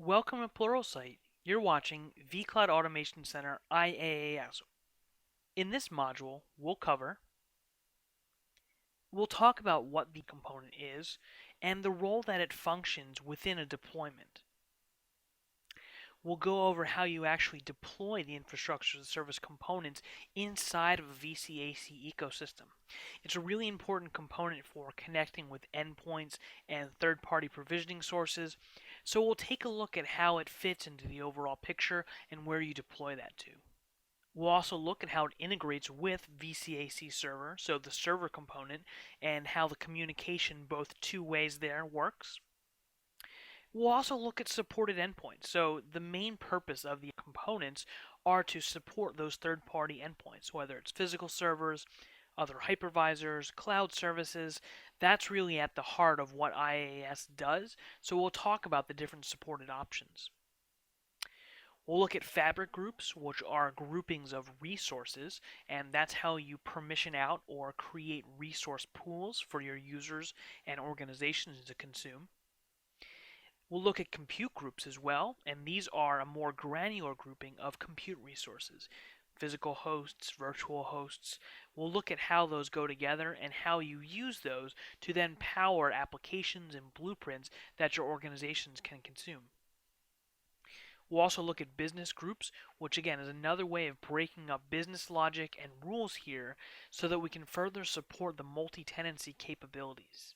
Welcome to Pluralsight. You're watching vCloud Automation Center IaaS. In this module, we'll talk about what the component is and the role that it functions within a deployment. We'll go over how you actually deploy the infrastructure as a service components inside of a VCAC ecosystem. It's a really important component for connecting with endpoints and third-party provisioning sources, so we'll take a look at how it fits into the overall picture and where you deploy that to. We'll also look at how it integrates with VCAC server, so the server component, and how the communication both two ways there works. We'll also look at supported endpoints. So the main purpose of the components are to support those third-party endpoints, whether it's physical servers, other hypervisors, cloud services. That's really at the heart of what IaaS does. So we'll talk about the different supported options. We'll look at fabric groups, which are groupings of resources, and that's how you permission out or create resource pools for your users and organizations to consume. We'll look at compute groups as well, and these are a more granular grouping of compute resources. Physical hosts, virtual hosts. We'll look at how those go together and how you use those to then power applications and blueprints that your organizations can consume. We'll also look at business groups, which again is another way of breaking up business logic and rules here so that we can further support the multi-tenancy capabilities.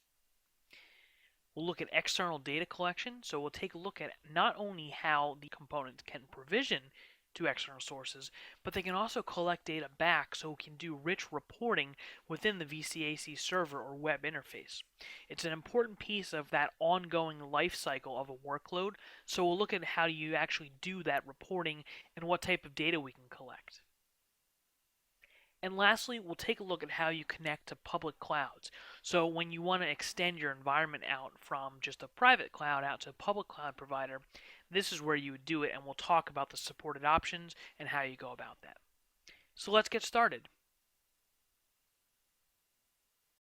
We'll look at external data collection, so we'll take a look at not only how the components can provision to external sources, but they can also collect data back so we can do rich reporting within the VCAC server or web interface. It's an important piece of that ongoing life cycle of a workload, so we'll look at how you actually do that reporting and what type of data we can collect. And lastly, we'll take a look at how you connect to public clouds. So when you want to extend your environment out from just a private cloud out to a public cloud provider, this is where you would do it, and we'll talk about the supported options and how you go about that. So let's get started.